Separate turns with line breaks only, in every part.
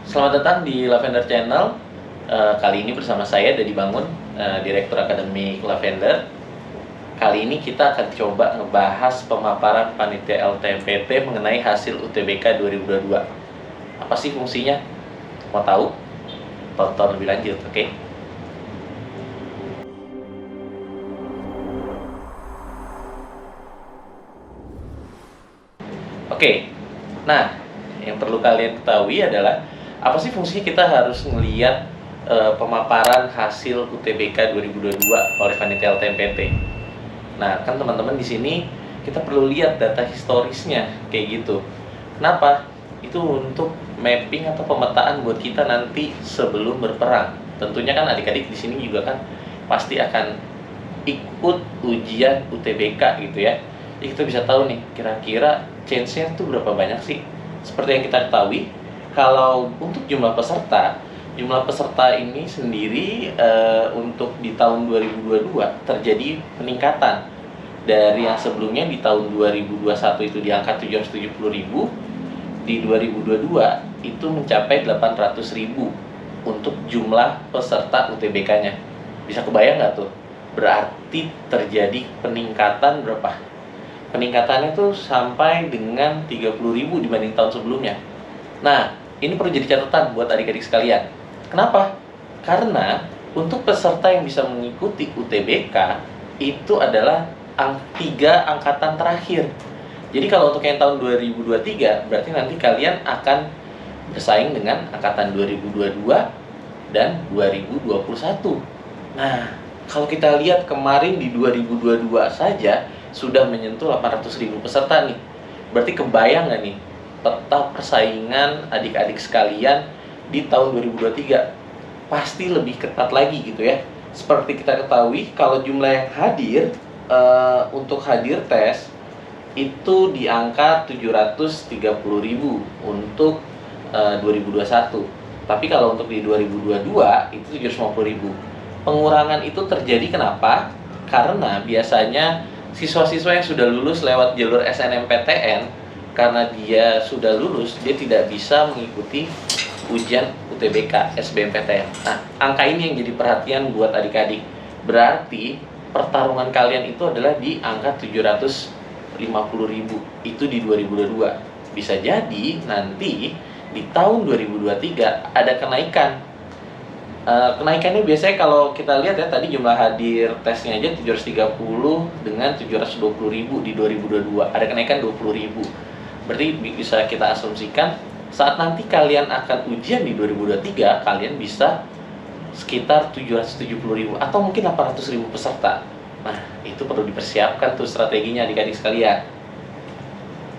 Selamat datang di Lavender Channel. Kali ini bersama saya Dadi Bangun, Direktur Akademik Lavender. Kali ini kita akan coba ngebahas pemaparan Panitia LTMPT mengenai hasil UTBK 2022. Apa sih fungsinya? Mau tahu? Tonton lebih lanjut, oke? Oke, nah yang perlu kalian ketahui adalah apa sih fungsinya kita harus melihat pemaparan hasil UTBK 2022 oleh Panitia LTMPT. Nah, kan teman-teman di sini kita perlu lihat data historisnya kayak gitu. Kenapa? Itu untuk mapping atau pemetaan buat kita nanti sebelum berperang. Tentunya kan adik-adik di sini juga kan pasti akan ikut ujian UTBK gitu ya. Jadi kita bisa tahu nih kira-kira change-nya tuh berapa banyak sih. Seperti yang kita ketahui, kalau untuk jumlah peserta ini sendiri untuk di tahun 2022 terjadi peningkatan dari yang sebelumnya di tahun 2021 itu di angka 770.000, di 2022 itu mencapai 800.000 untuk jumlah peserta UTBK-nya. Bisa kebayang nggak tuh? Berarti terjadi peningkatan berapa? Peningkatannya tuh sampai dengan 30.000 dibanding tahun sebelumnya. Nah, ini perlu jadi catatan buat adik-adik sekalian. Kenapa? Karena untuk peserta yang bisa mengikuti UTBK itu adalah 3 angkatan terakhir. Jadi kalau untuk yang tahun 2023 berarti nanti kalian akan bersaing dengan angkatan 2022 dan 2021. Nah, kalau kita lihat kemarin di 2022 saja sudah menyentuh 800.000 peserta nih. Berarti kebayang nggak nih peta persaingan adik-adik sekalian di tahun 2023? Pasti lebih ketat lagi gitu ya. Seperti kita ketahui kalau jumlah yang hadir untuk hadir tes itu di angka 730.000 untuk 2021. Tapi kalau untuk di 2022 itu 750.000. Pengurangan itu terjadi kenapa? Karena biasanya siswa-siswa yang sudah lulus lewat jalur SNMPTN, karena dia sudah lulus, dia tidak bisa mengikuti ujian UTBK SBMPTN. Nah, angka ini yang jadi perhatian buat adik-adik. Berarti pertarungan kalian itu adalah di angka 750.000 itu di 2022. Bisa jadi nanti di tahun 2023 ada kenaikan. Kenaikannya biasanya kalau kita lihat ya, tadi jumlah hadir tesnya aja 730 dengan 720.000 di 2022. Ada kenaikan 20.000. Berarti bisa kita asumsikan saat nanti kalian akan ujian di 2023, kalian bisa sekitar 770.000 atau mungkin 800.000 peserta. Nah, itu perlu dipersiapkan tuh strateginya adik-adik sekalian.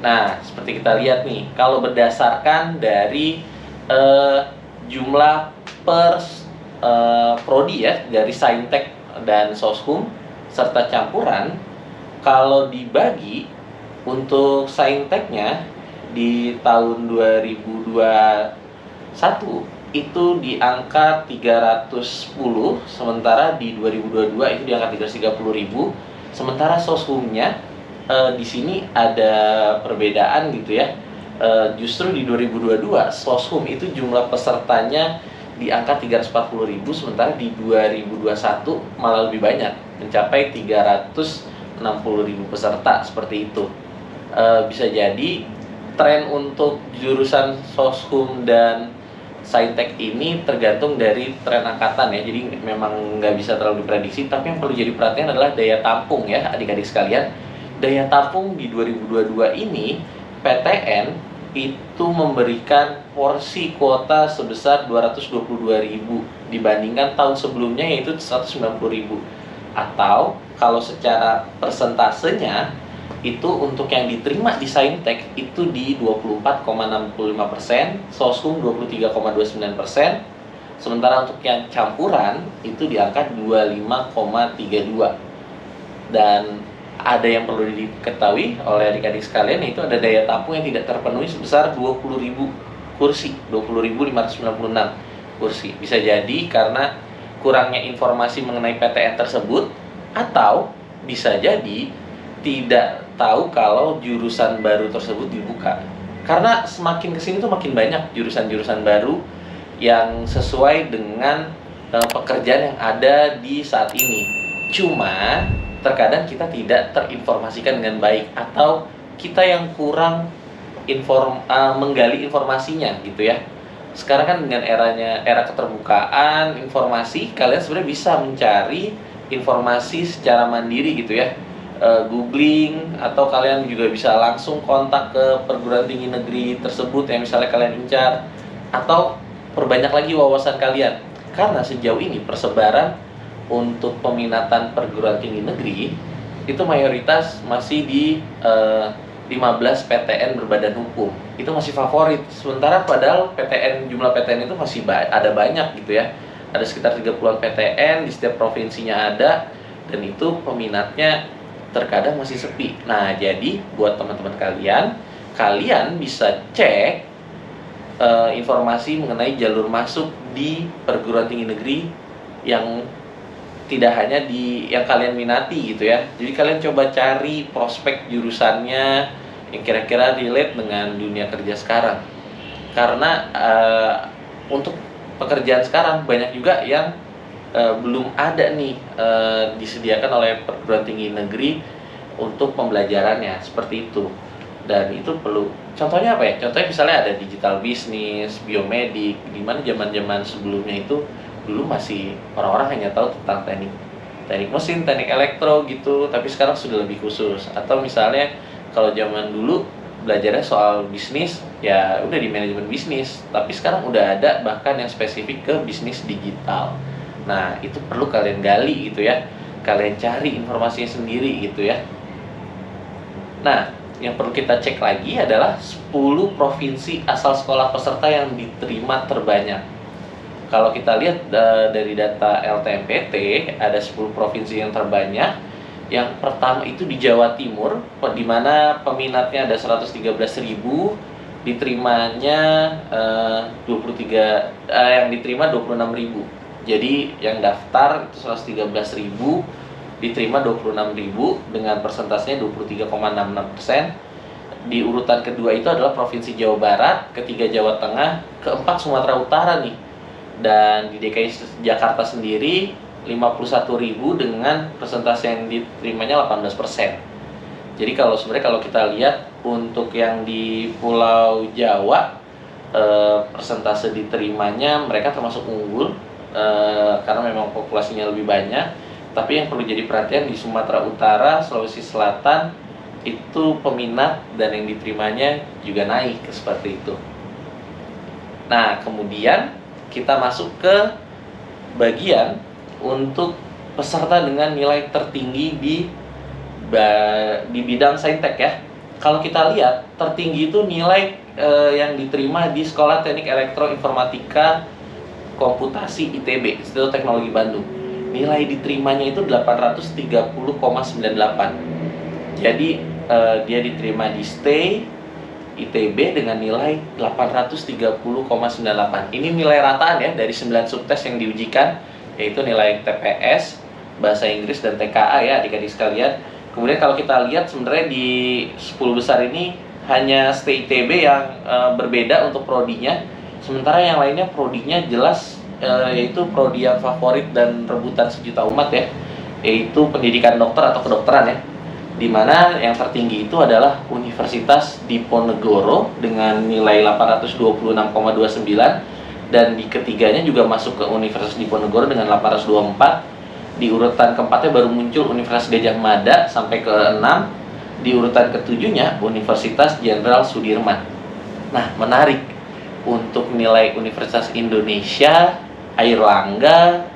Nah, seperti kita lihat nih, kalau berdasarkan dari jumlah per prodi ya, dari Saintek dan Soshum serta campuran, kalau dibagi untuk Sainteknya di tahun 2021 itu di angka 310, sementara di 2022 itu di angka 330.000. Sementara Soshumnya di sini ada perbedaan gitu ya. Justru di 2022 Soshum itu jumlah pesertanya di angka 340.000, sementara di 2021 malah lebih banyak, mencapai 360.000 peserta seperti itu. Bisa jadi tren untuk jurusan Soshum dan Saintek ini tergantung dari tren angkatan ya, jadi memang nggak bisa terlalu diprediksi. Tapi yang perlu jadi perhatian adalah daya tampung ya adik-adik sekalian. Daya tampung di 2022 ini PTN itu memberikan porsi kuota sebesar 222.000 dibandingkan tahun sebelumnya yaitu 190.000. Atau kalau secara persentasenya itu untuk yang diterima di Saintek itu di 24,65%, Soshum 23,29%, sementara untuk yang campuran itu di angka 25,32%. Dan ada yang perlu diketahui oleh adik-adik sekalian, yaitu ada daya tampung yang tidak terpenuhi sebesar 20.000 kursi, 20.596 kursi. Bisa jadi karena kurangnya informasi mengenai PTN tersebut, atau bisa jadi tidak tahu kalau jurusan baru tersebut dibuka. Karena semakin kesini tuh makin banyak jurusan-jurusan baru yang sesuai dengan pekerjaan yang ada di saat ini. Cuma terkadang kita tidak terinformasikan dengan baik, atau kita yang kurang menggali informasinya gitu ya. Sekarang kan dengan era keterbukaan informasi, kalian sebenarnya bisa mencari informasi secara mandiri gitu ya. Googling, atau kalian juga bisa langsung kontak ke perguruan tinggi negeri tersebut yang misalnya kalian incar, atau perbanyak lagi wawasan kalian. Karena sejauh ini persebaran untuk peminatan perguruan tinggi negeri itu mayoritas masih di 15 PTN berbadan hukum. Itu masih favorit. Sementara padahal jumlah PTN itu masih ada banyak gitu ya. Ada sekitar 30-an PTN di setiap provinsinya ada, dan itu peminatnya terkadang masih sepi. Nah, jadi buat teman-teman kalian bisa cek informasi mengenai jalur masuk di perguruan tinggi negeri yang tidak hanya yang kalian minati gitu ya. Jadi kalian coba cari prospek jurusannya yang kira-kira relate dengan dunia kerja sekarang. Karena untuk pekerjaan sekarang banyak juga yang belum ada nih disediakan oleh perguruan tinggi negeri untuk pembelajarannya, seperti itu. Dan itu perlu, contohnya apa ya? Contohnya misalnya ada digital business, biomedik, di mana zaman-zaman sebelumnya itu dulu masih orang-orang hanya tahu tentang teknik mesin, teknik elektro gitu, tapi sekarang sudah lebih khusus. Atau misalnya kalau zaman dulu belajarnya soal bisnis, ya udah di manajemen bisnis, tapi sekarang udah ada bahkan yang spesifik ke bisnis digital. Nah, itu perlu kalian gali gitu ya, kalian cari informasinya sendiri gitu ya. Nah, yang perlu kita cek lagi adalah 10 provinsi asal sekolah peserta yang diterima terbanyak. Kalau kita lihat dari data LTMPT, ada 10 provinsi yang terbanyak. Yang pertama itu di Jawa Timur, di mana peminatnya ada 113.000, diterimanya 23, yang diterima 26.000. Jadi yang daftar itu 113.000, diterima 26.000 dengan persentasenya 23,66%. Di urutan kedua itu adalah Provinsi Jawa Barat, ketiga Jawa Tengah, keempat Sumatera Utara nih. Dan di DKI Jakarta sendiri 51.000 dengan persentase yang diterimanya 18%. Jadi sebenarnya kalau kita lihat untuk yang di Pulau Jawa, persentase diterimanya mereka termasuk unggul karena memang populasinya lebih banyak. Tapi yang perlu jadi perhatian di Sumatera Utara, Sulawesi Selatan itu peminat dan yang diterimanya juga naik seperti itu. Nah, kemudian kita masuk ke bagian untuk peserta dengan nilai tertinggi di bidang saintek ya. Kalau kita lihat tertinggi itu nilai yang diterima di Sekolah Teknik Elektro Informatika Komputasi ITB, Institut Teknologi Bandung. Nilai diterimanya itu 830,98. Jadi dia diterima di STAY ITB dengan nilai 830,98. Ini nilai rataan ya dari 9 subtes yang diujikan, yaitu nilai TPS, Bahasa Inggris, dan TKA ya adik-adik sekalian. Kemudian kalau kita lihat sebenarnya di 10 besar ini hanya STAY ITB yang berbeda untuk prodinya. Sementara yang lainnya prodinya jelas yaitu prodi yang favorit dan rebutan sejuta umat ya, yaitu pendidikan dokter atau kedokteran ya. Dimana yang tertinggi itu adalah Universitas Diponegoro dengan nilai 826,29, dan di ketiganya juga masuk ke Universitas Diponegoro dengan 824. Di urutan keempatnya baru muncul Universitas Gadjah Mada sampai ke 6. Di urutan ketujuhnya Universitas Jenderal Sudirman. Nah, menarik untuk nilai Universitas Indonesia, Airlangga,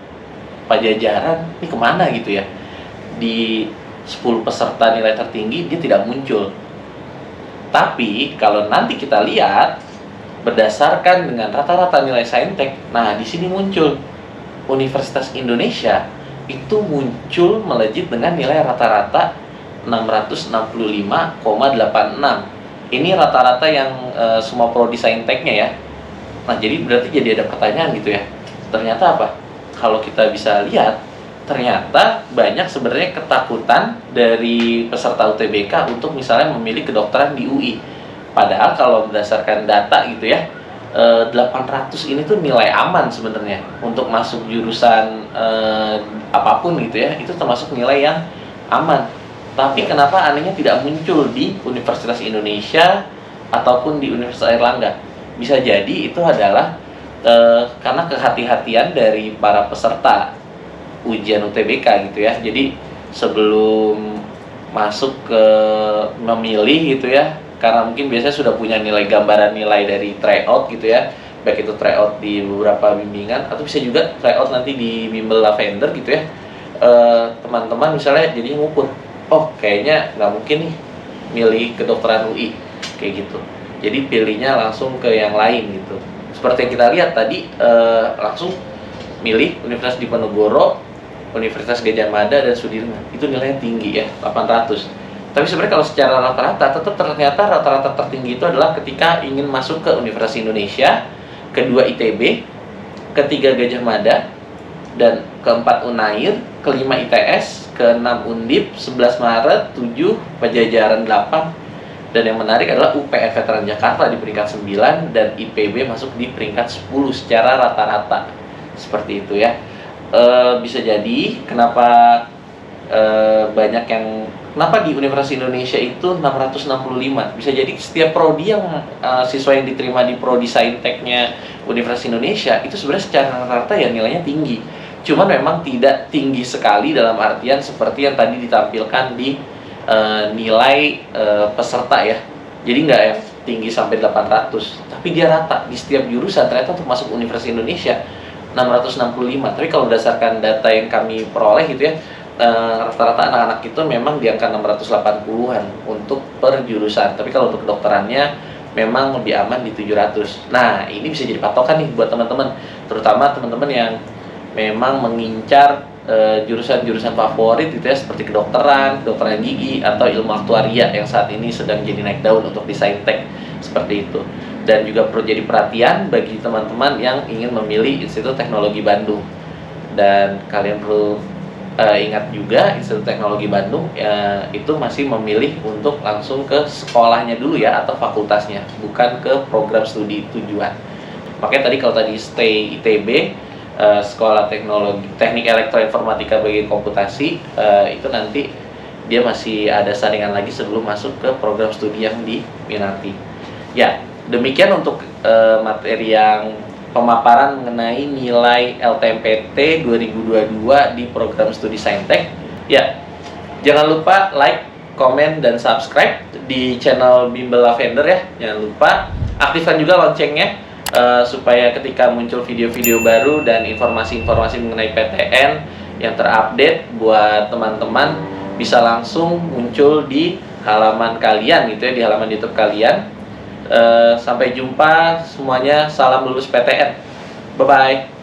Pajajaran, ini kemana gitu ya? Di 10 peserta nilai tertinggi dia tidak muncul. Tapi kalau nanti kita lihat berdasarkan dengan rata-rata nilai saintek, nah di sini muncul Universitas Indonesia itu muncul melejit dengan nilai rata-rata 665,86. Ini rata-rata yang semua prodi sainteknya ya. Nah, jadi berarti jadi ada pertanyaan gitu ya. Ternyata apa? Kalau kita bisa lihat, ternyata banyak sebenarnya ketakutan dari peserta UTBK untuk misalnya memilih kedokteran di UI. Padahal kalau berdasarkan data gitu ya, 800 ini tuh nilai aman sebenarnya untuk masuk jurusan apapun gitu ya, itu termasuk nilai yang aman. Tapi kenapa anehnya tidak muncul di Universitas Indonesia ataupun di Universitas Airlangga? Bisa jadi itu adalah karena kehati-hatian dari para peserta ujian UTBK gitu ya. Jadi sebelum masuk ke memilih gitu ya, karena mungkin biasanya sudah punya nilai gambaran nilai dari tryout gitu ya, baik itu tryout di beberapa bimbingan atau bisa juga tryout nanti di bimbel Lavender gitu ya. Teman-teman misalnya jadi ngukur, oh kayaknya nggak mungkin nih milih kedokteran UI kayak gitu, jadi pilihnya langsung ke yang lain gitu. Seperti yang kita lihat tadi, langsung milih Universitas Diponegoro, Universitas Gadjah Mada, dan Sudirman. Itu nilainya tinggi ya, 800. Tapi sebenarnya kalau secara rata-rata, tetap ternyata rata-rata tertinggi itu adalah ketika ingin masuk ke Universitas Indonesia, kedua ITB, ketiga Gadjah Mada, dan keempat UNAIR, kelima ITS, keenam Undip, 11 Maret, 7 Pajajaran 8, dan yang menarik adalah UPN Veteran Jakarta di peringkat 9 dan IPB masuk di peringkat 10 secara rata-rata. Seperti itu ya. Bisa jadi kenapa banyak yang kenapa di Universitas Indonesia itu 665. Bisa jadi setiap prodi yang siswa yang diterima di prodi Sainteknya Universitas Indonesia itu sebenarnya secara rata-rata ya nilainya tinggi. Cuman memang tidak tinggi sekali dalam artian seperti yang tadi ditampilkan di nilai peserta ya. Jadi nggak yang tinggi sampai 800, tapi dia rata di setiap jurusan. Ternyata untuk masuk Universitas Indonesia 665. Tapi kalau berdasarkan data yang kami peroleh gitu ya, rata-rata anak-anak itu memang di angka 680-an untuk per jurusan. Tapi kalau untuk kedokterannya memang lebih aman di 700. Nah, ini bisa jadi patokan nih buat teman-teman, terutama teman-teman yang memang mengincar jurusan-jurusan favorit gitu ya, seperti kedokteran gigi, atau ilmu aktuaria yang saat ini sedang jadi naik daun untuk di Saintek, seperti itu. Dan juga perlu jadi perhatian bagi teman-teman yang ingin memilih Institut Teknologi Bandung. Dan kalian perlu ingat juga Institut Teknologi Bandung itu masih memilih untuk langsung ke sekolahnya dulu ya, atau fakultasnya, bukan ke program studi tujuan. Makanya tadi kalau tadi stay ITB, Sekolah Teknik Elektroinformatika bagi Komputasi, itu nanti dia masih ada saringan lagi sebelum masuk ke program studi yang diminati. Ya, demikian untuk materi yang pemaparan mengenai nilai LTMPT 2022 di program studi Saintek. Ya, jangan lupa like, komen, dan subscribe di channel Bimbel Lavender ya. Jangan lupa aktifkan juga loncengnya supaya ketika muncul video-video baru dan informasi-informasi mengenai PTN yang terupdate buat teman-teman bisa langsung muncul di halaman kalian gitu ya, di halaman YouTube kalian. Sampai jumpa semuanya, salam lulus PTN. Bye bye.